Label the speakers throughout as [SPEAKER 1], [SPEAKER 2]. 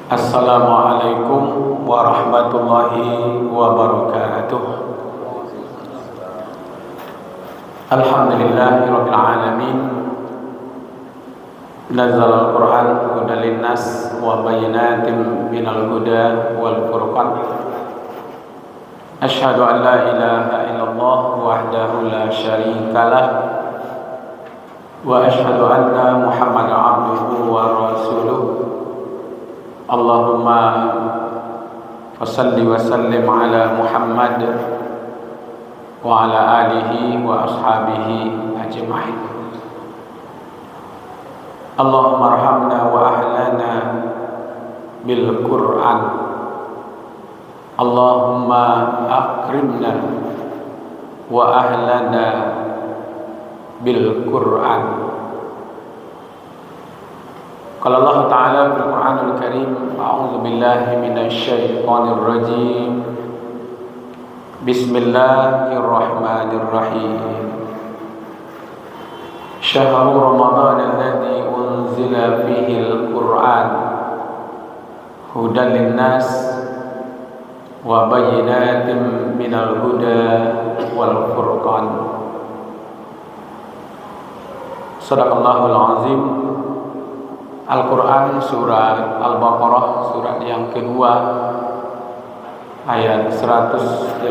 [SPEAKER 1] Assalamualaikum warahmatullahi wabarakatuh. Alhamdulillahirabbil alamin. Nazzalal Qur'an hudan linnas wa bayyinatin minal huda wal furqan. Asyhadu an la ilaha illallah wahdahu la syarikalah wa asyhadu anna Muhammadan abduhu wa rasuluh. Allahumma salli wa sallim ala Muhammad wa ala alihi wa ashabihi ajma'in. Allahumma arhamna wa ahlana bil Qur'an. Allahumma akrimna wa ahlana bil Qur'an. Qala Allah Ta'ala fil Qur'anil Karim, a'udzu billahi minasy syaithanir rajim. Bismillahirrahmanirrahim. Syahrul Ramadan alladzi unzila fihil Qur'an hudan linnas wa bayyinatin minal huda wal furqan. Shadaqallahul azim. Al-Quran surat Al-Baqarah, surat yang kedua, ayat 185.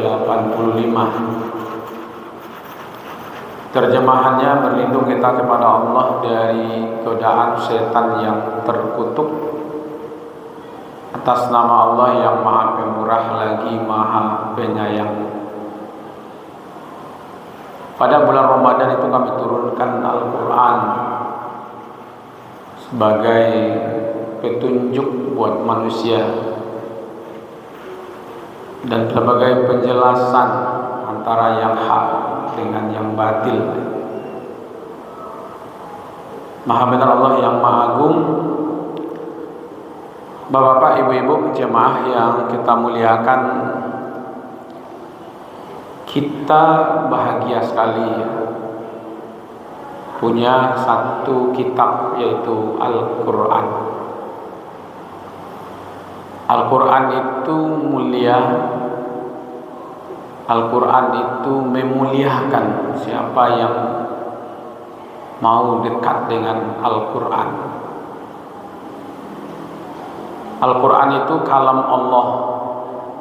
[SPEAKER 1] Terjemahannya, berlindung kita kepada Allah dari godaan setan yang terkutuk, atas nama Allah yang maha pemurah lagi maha penyayang. Pada bulan Ramadan itu kami turunkan Al-Quran sebagai petunjuk buat manusia dan sebagai penjelasan antara yang hak dengan yang batil. Maha benar Allah yang maha agung. Bapak-bapak, ibu-ibu, jemaah yang kita muliakan, kita bahagia sekali ya, punya satu kitab, yaitu Al-Quran. Al-Quran itu mulia. Al-Quran itu memuliakan siapa yang mau dekat dengan Al-Quran. Al-Quran itu kalam Allah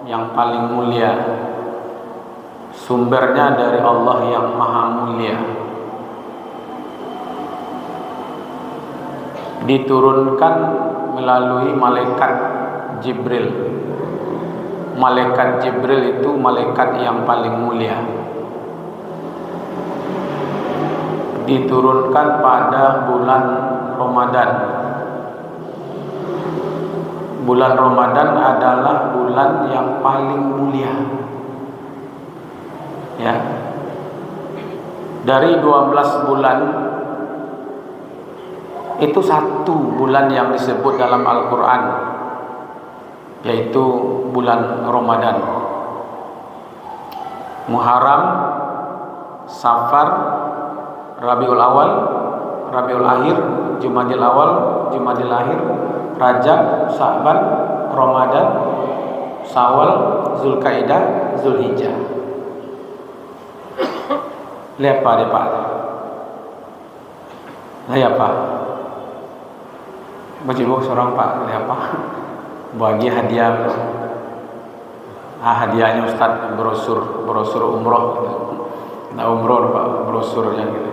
[SPEAKER 1] yang paling mulia. Sumbernya dari Allah yang maha mulia. Diturunkan melalui malaikat Jibril. Malaikat Jibril itu malaikat yang paling mulia. Diturunkan pada bulan Ramadan. Bulan Ramadan adalah bulan yang paling mulia. Ya. Dari 12 bulan itu satu bulan yang disebut dalam Al-Quran, yaitu bulan Ramadan. Muharram, Safar, Rabiul Awal, Rabiul Akhir, Jumadil Awal, Jumadil Akhir, Rajab, Sa'ban, Ramadan, Syawal, Zulkaidah, Zulhijjah. Lihat Pak, deh Pak. Lihat Pak. Bajibu seorang Pak, lihat Pak. Bagi hadiah. Hadiahnya Ustaz brosur umroh. Nah umroh Pak, brosur yang gitu.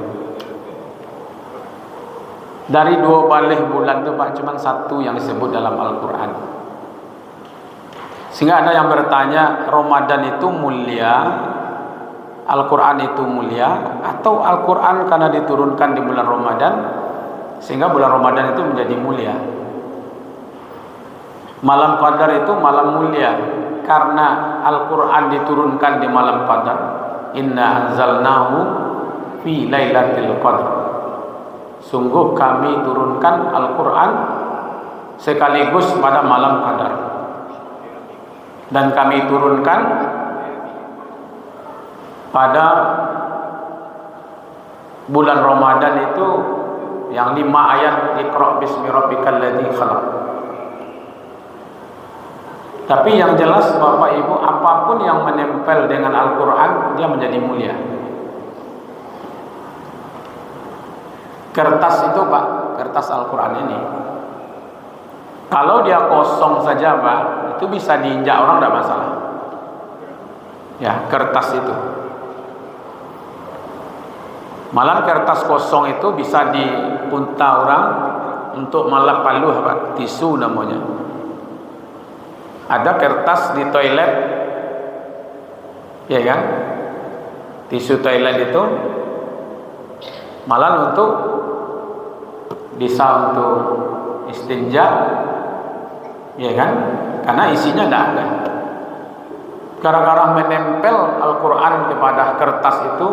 [SPEAKER 1] Dari 12 bulan itu Pak, cuma satu yang disebut dalam Al-Quran. Sehingga ada yang bertanya, Ramadan itu mulia, Al-Quran itu mulia, atau Al-Quran karena diturunkan di bulan Ramadan sehingga bulan Ramadan itu menjadi mulia. Malam Qadar itu malam mulia karena Al-Quran diturunkan di malam Qadar. Inna anzalnahu fi lailatul qadr. Sungguh kami turunkan Al-Quran sekaligus pada malam Qadar. Dan kami turunkan pada bulan Ramadan itu yang 5 ayat, Iqra bismi rabbikal ladzi khalaq. Tapi yang jelas Bapak Ibu, apapun yang menempel dengan Al-Quran dia menjadi mulia. Kertas itu Pak, kertas Al-Quran ini, kalau dia kosong saja Pak, itu bisa diinjak orang tidak masalah. Ya, kertas itu. Malah kertas kosong itu bisa dipunta orang untuk malap paluh Pak, tisu namanya. Ada kertas di toilet, ya kan? Tisu toilet itu malah untuk bisa untuk istinja, ya kan? Karena isinya tidak ada. Gara-gara menempel Al-Quran kepada kertas itu,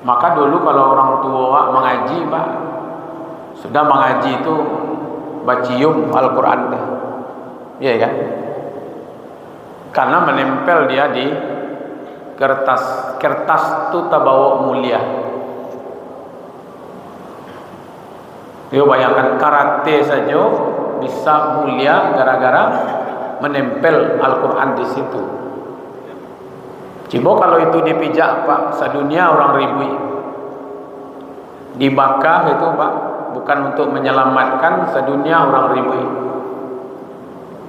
[SPEAKER 1] maka dulu kalau orang tua mengaji Pak, sudah mengaji itu bacium Al-Quran, ya kan? Karena menempel dia di kertas. Kertas itu tabawa mulia. Yo bayangkan karate saja bisa mulia gara-gara menempel Al-Quran di situ. Coba kalau itu dipijak Pak, sedunia orang ribui. Dibakar itu Pak, bukan untuk menyelamatkan, sedunia orang ribui.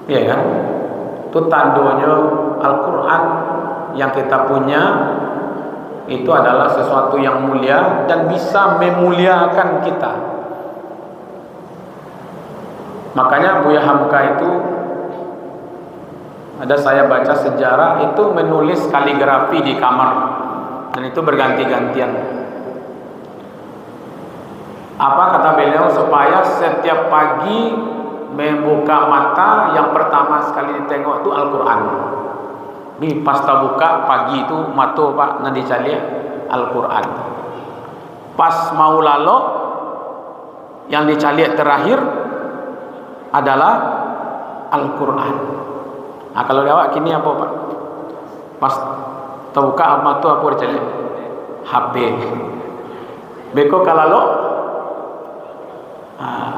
[SPEAKER 1] Ya kan? Itu tandanya Al-Quran yang kita punya itu adalah sesuatu yang mulia dan bisa memuliakan kita. Makanya Buya Hamka itu, ada saya baca sejarah, itu menulis kaligrafi di kamar, dan itu berganti-gantian. Apa kata beliau? Supaya setiap pagi membuka mata, yang pertama sekali ditengok itu Al-Quran. Ini pas buka pagi itu mata Pak nanti cari Al-Quran. Pas mau lalu, yang dicari terakhir adalah Al-Quran. Nah, kalau awak kini apa Pak? Pas terbuka apa tu apa dicari? HP. Beko kalau lo,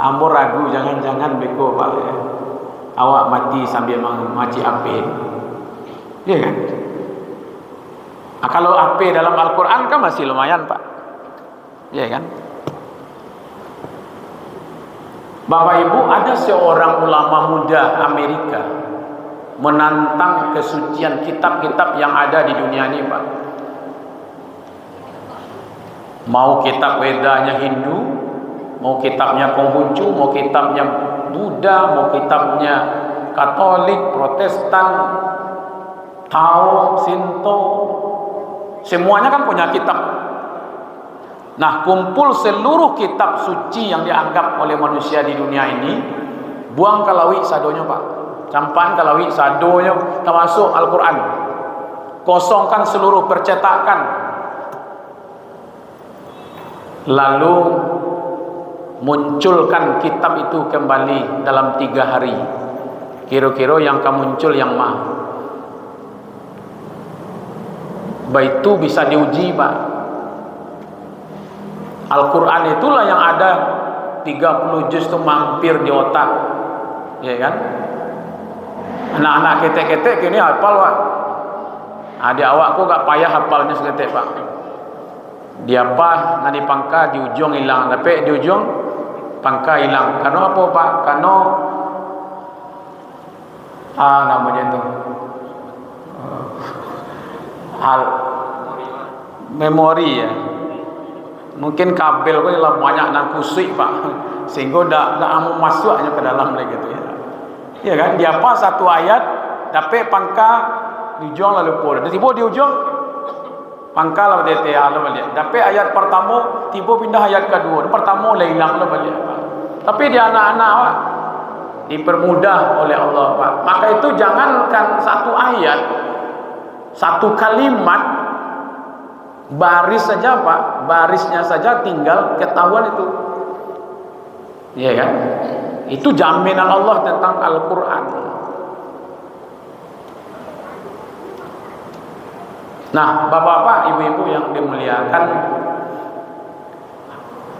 [SPEAKER 1] ambo ragu jangan-jangan beko Pak. Ya. Awak mati sambil maci HP. Iya kan? Nah, kalau HP dalam Al-Quran kan masih lumayan Pak. Iya kan? Bapak Ibu, ada seorang ulama muda Amerika menantang kesucian kitab-kitab yang ada di dunia ini Pak. Mau kitab Vedanya Hindu, mau kitabnya Konghucu, mau kitabnya Buddha, mau kitabnya Katolik, Protestan, Tao, Sinto, semuanya kan punya kitab. Nah, kumpul seluruh kitab suci yang dianggap oleh manusia di dunia ini, buang kalawi sadonya Pak, campan kalawi sadonya, termasuk Al-Quran, kosongkan seluruh percetakan, lalu munculkan kitab itu kembali dalam 3 hari. Kira-kira yang akan muncul yang mah itu bisa diuji Pak. Al-Quran itulah yang ada 30 juz itu mampir di otak, ya kan? Anak-anak ketek-ketek kini hafal Pak. Adik awakku gak payah hafalnya seketek Pak. Dia apa nanti pangka di ujung hilang, tapi di ujung pangka hilang. Karena apa Pak? Karena namanya itu hal memori ya. Mungkin kabel kok lah banyak nang kusik Pak, sehingga dak mau masuknya ke dalam lagi gitu ya. Ya kan? Dia apa satu ayat, dapat pangka di ujung lalu pula. Tiba di ujung pangka lah dia lalu balik. Dapat ayat pertama, tiba pindah ayat kedua. Pertama lah hilang lalu balik Pak. Tapi dia anak-anak Pak dipermudah oleh Allah Pak. Maka itu jangankan satu ayat, satu kalimat, baris saja Pak, barisnya saja tinggal ketahuan itu, ya kan? Itu jaminan Allah tentang Al-Quran. Nah, bapak-bapak, ibu-ibu yang dimuliakan,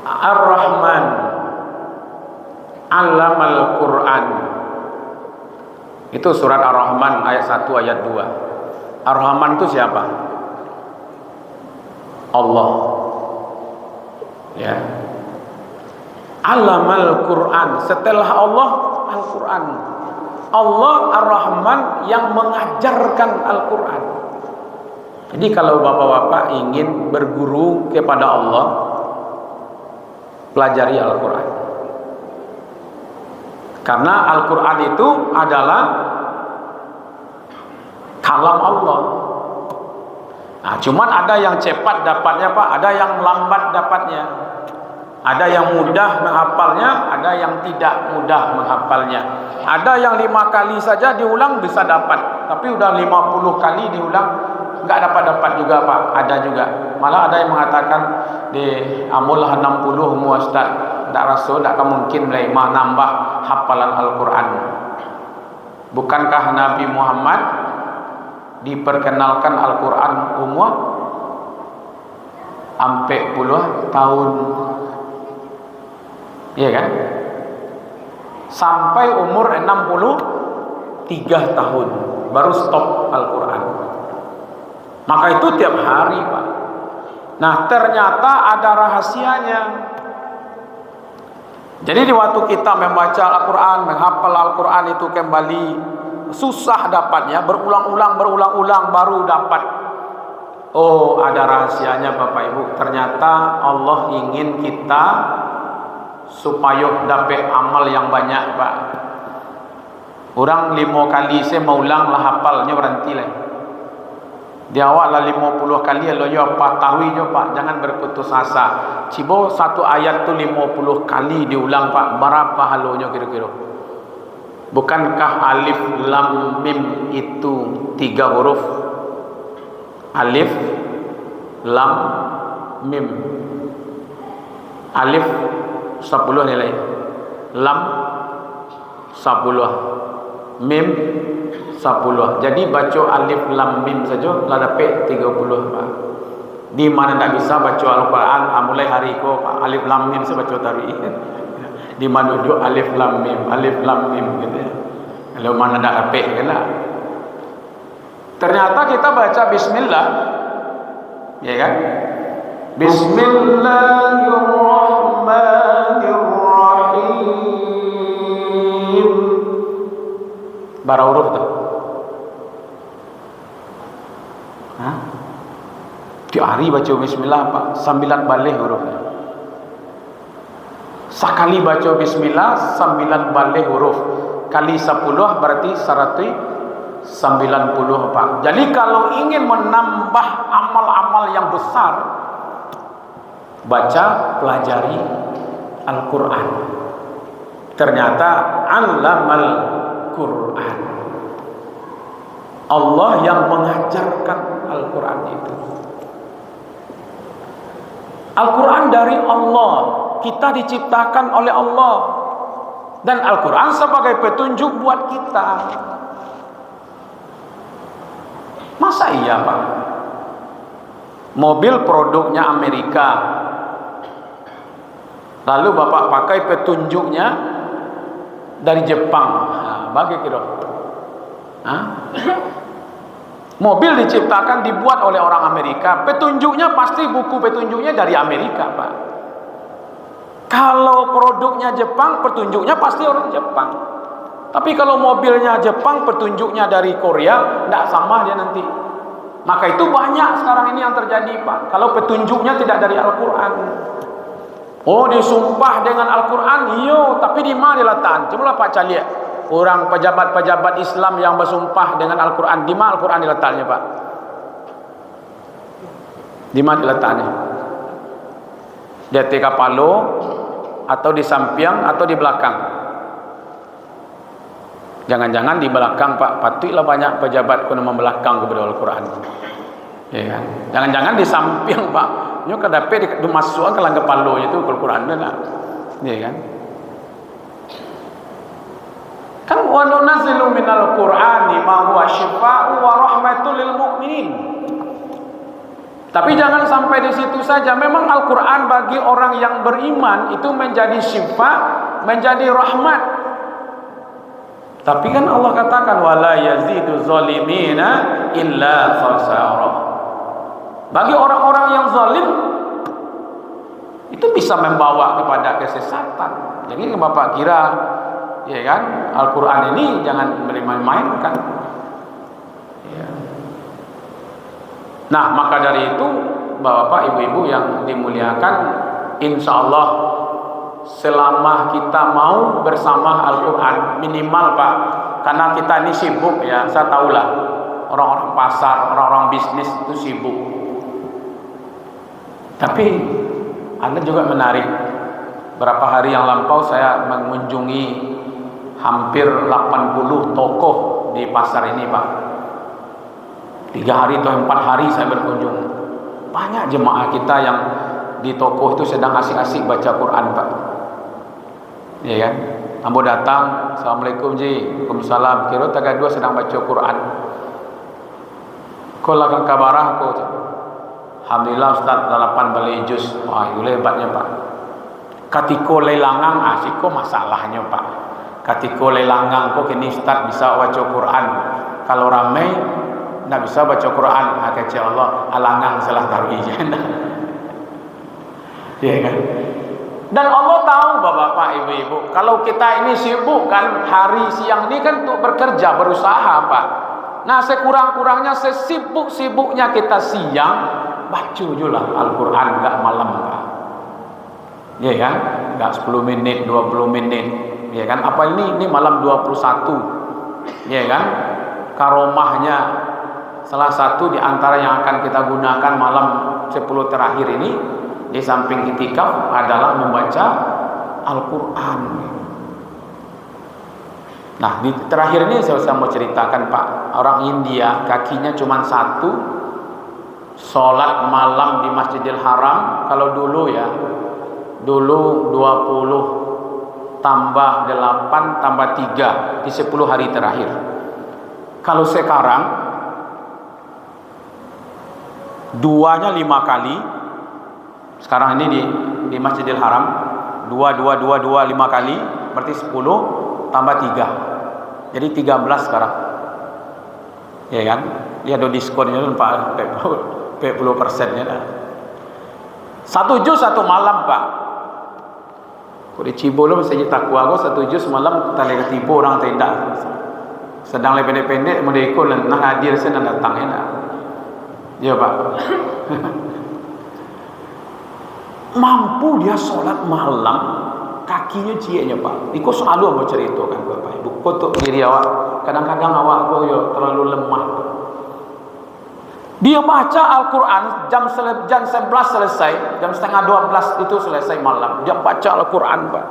[SPEAKER 1] Ar-Rahman 'allamal Quran. Itu surat Ar-Rahman ayat 1 ayat 2. Ar-Rahman itu siapa? Allah. Ya. Allamal Quran. Setelah Allah, Al-Quran. Allah Ar-Rahman yang mengajarkan Al-Quran. Jadi kalau bapak-bapak ingin berguru kepada Allah, pelajari Al-Quran. Karena Al-Quran itu adalah kalam Allah. Nah, cuman ada yang cepat dapatnya Pak, ada yang lambat dapatnya. Ada yang mudah menghafalnya, ada yang tidak mudah menghafalnya. Ada yang 5 kali saja diulang bisa dapat, tapi udah 50 kali diulang enggak dapat juga Pak. Ada juga. Malah ada yang mengatakan di amulah 60 Ustaz. Tak rasul, tak mungkin menambah hafalan Al-Quran. Bukankah Nabi Muhammad diperkenalkan Al-Quran umur sampai puluhan tahun, iya kan? Sampai umur 63 tahun baru stop Al-Quran. Maka itu tiap hari Pak. Nah ternyata ada rahasianya. Jadi di waktu kita membaca Al-Quran, menghafal Al-Quran itu kembali susah dapatnya, berulang-ulang baru dapat. Oh, ada rahasianya Bapak Ibu. Ternyata Allah ingin kita supaya dapat amal yang banyak Pak. Orang 5 kali saya mau ulang lah hafalnya berhenti lah. Di awal lah 50 kali lo yo apa tahu jo Pak, jangan berputus asa. Cibo satu ayat tu 50 kali diulang Pak, berapa halonya kira-kira? Bukankah alif lam mim itu 3 huruf? Alif lam mim. Alif 10 nilai, lam 10, mim 10. Jadi baca alif lam mim saja lah dapat 30 Pak. Di mana tak bisa baca Al-Quran mulai hari ko Pak, alif lam mim saya baca tadi. Di mana duduk alif lam mim gitu ya. Kalau mana tak dapat kena. Ternyata kita baca bismillah, ya kan? Bismillahirrahmanirrahim. Bara huruf tu. Tiap hari baca bismillah Pak, 9 balik hurufnya. Sekali baca bismillah 9 balik huruf. Kali 10 berarti 190 Pak. Jadi kalau ingin menambah amal-amal yang besar, baca, pelajari Al-Quran. Ternyata allamal Quran. Allah yang mengajarkan Al-Quran itu. Al-Quran dari Allah, kita diciptakan oleh Allah, dan Al-Quran sebagai petunjuk buat kita. Masa iya Pak? Mobil produknya Amerika, lalu Bapak pakai petunjuknya dari Jepang, bagi kira. Mobil diciptakan, dibuat oleh orang Amerika, petunjuknya pasti buku petunjuknya dari Amerika Pak. Kalau produknya Jepang, petunjuknya pasti orang Jepang. Tapi kalau mobilnya Jepang, petunjuknya dari Korea, tidak sama dia nanti. Maka itu banyak sekarang ini yang terjadi Pak. Kalau petunjuknya tidak dari Al-Quran. Oh, disumpah dengan Al-Quran, iyo, tapi di mana diletakkan? Coba Pak cari orang pejabat-pejabat Islam yang bersumpah dengan Al-Quran, di mana Al-Quran diletaknya Pak? Di mana diletaknya? Di atas kepala, atau di samping, atau di belakang? Jangan-jangan di belakang Pak. Patutlah banyak pejabat kena membelakang kepada Al-Quran, ya kan? Jangan-jangan di samping Pak. Nyo kadape dimasukkan ke dalam kepala itu Al-Quran dah, ya kan? Kan wa nunazzilu minal Qur'ani ma huwa syifaa'un wa rahmatul lil mu'minin. Tapi jangan sampai di situ saja. Memang Al-Quran bagi orang yang beriman itu menjadi syifa, menjadi rahmat. Tapi kan Allah katakan wala yazidu zalimina illa khasara. Bagi orang-orang yang zalim itu bisa membawa kepada kesesatan. Jadi Bapak kira ya kan Al-Qur'an ini jangan main-mainkan. Ya. Nah, maka dari itu Bapak Ibu-ibu yang dimuliakan, insya Allah selama kita mau bersama Al-Quran minimal Pak, karena kita ini sibuk ya, saya tahulah orang-orang pasar, orang-orang bisnis itu sibuk. Tapi Anda juga menarik. Berapa hari yang lampau saya mengunjungi hampir 80 tokoh di pasar ini Pak. 3 hari atau 4 hari saya berkunjung. Banyak jemaah kita yang di toko itu sedang asik-asik baca Quran Pak. Ya kan? Ambo datang, Assalamualaikum Ji, Waalaikumsalam. Kira taga dua sedang baca Quran. Kau lakukan kabarah kau. Alhamdulillah Ustaz 8 balik juz. Wah, itu hebatnya Pak. Katiko lelangang, asiko masalahnya Pak. Katiko lelangang kau kini Ustaz bisa baca Quran. Kalau ramai nak bisa baca Quran, kata Allah, alangang salah taruh ijana. Ya kan? Dan Allah tahu Bapak Ibu-ibu, kalau kita ini sibuk kan hari siang ini kan untuk bekerja, berusaha Pak. Nah, sekurang-kurangnya sesibuk-sibuknya kita siang baca julah Al-Quran, enggak malam Pak. Ya kan? Enggak 10 menit, 20 menit. Ya kan? Apa ini malam 21. Ya kan? Karomahnya salah satu di antara yang akan kita gunakan malam 10 terakhir ini di samping itikaf adalah membaca Al-Quran. Nah, di terakhir ini saya mau ceritakan Pak, orang India kakinya cuma satu, sholat malam di Masjidil Haram. Kalau dulu ya, dulu 20 tambah 8 tambah 3 di 10 hari terakhir. Kalau sekarang duanya 5 kali. Sekarang ini di Masjidil Haram 2 5 kali berarti 10 tambah 3. Jadi 13 sekarang. Ya kan? Dia ada diskonnya Pak, 40%-nya dah. 1 juz 1 malam Pak. Kau di Cibolo masih takwa aku 1 juz malam tak lagi tipu orang tenda. Sedang lebih pendek-pendek mau ikut nak hadir saya datang enak. Ya Pak. Mampu dia sholat malam, kakinya cieknya Pak. Iko selalu mau ceritakan Bapak Ibu. Kotok diri awak. Kadang-kadang awak kau yo terlalu lemah. Dia baca Al-Quran jam 11 selesai, jam setengah 12 itu selesai malam. Dia baca Al-Quran Pak.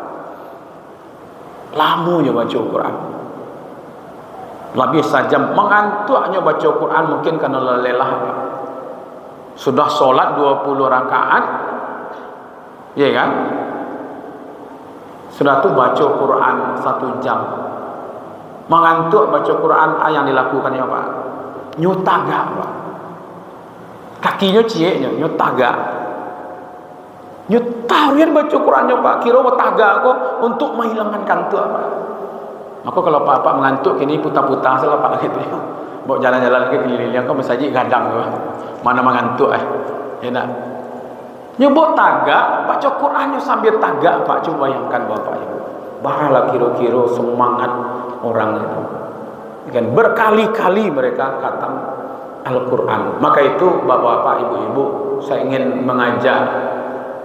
[SPEAKER 1] Lamunya baca Al-Quran. Lebih sajam mengantuknya baca Al-Quran mungkin karena lelah Pak. Sudah sholat 20 rakaat. Ya kan? Sudah tu baca Quran 1 jam. Mengantuk baca Quran yang dilakukannya Pak. Nyutaga Pak. Kakinya cieknya nyutaga. Nyutarian baca Qurannya Pak. Kira taga kok untuk menghilangkan kantuk Pak. Maka kalau Pak mengantuk kini putar-putar salah Pak gitu ya. Bawa jalan-jalan ke keliling kau masjid gadang Pak. Mana mengantuk ya nak. Nyebut taga, baca Qurannya sambil taga Pak. Coba bayangkan Bapak Ibu. Bahalah kira-kira semangat orang itu. Kan berkali-kali mereka khatam Al-Quran. Maka itu Bapak-bapak, Ibu-ibu, saya ingin mengajak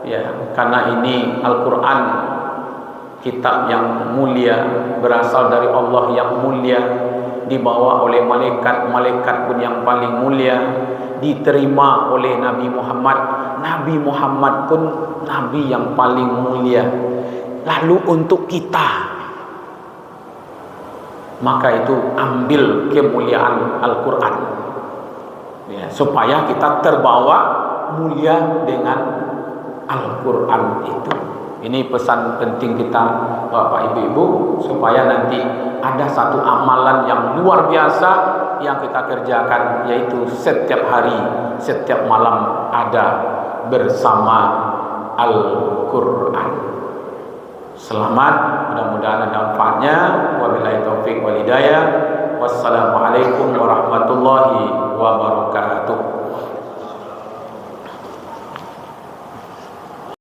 [SPEAKER 1] ya, karena ini Al-Quran kitab yang mulia, berasal dari Allah yang mulia, dibawa oleh malaikat pun yang paling mulia, diterima oleh Nabi Muhammad. Nabi Muhammad pun Nabi yang paling mulia. Lalu untuk kita, maka itu ambil kemuliaan Al-Quran ya, supaya kita terbawa mulia dengan Al-Quran itu. Ini pesan penting kita Bapak Ibu-ibu, supaya nanti ada satu amalan yang luar biasa yang kita kerjakan, yaitu setiap hari, setiap malam ada bersama Al-Quran. selamat, mudah-mudahan ada manfaatnya. Wabillahi taufik wal hidayah. Wassalamualaikum warahmatullahi wabarakatuh.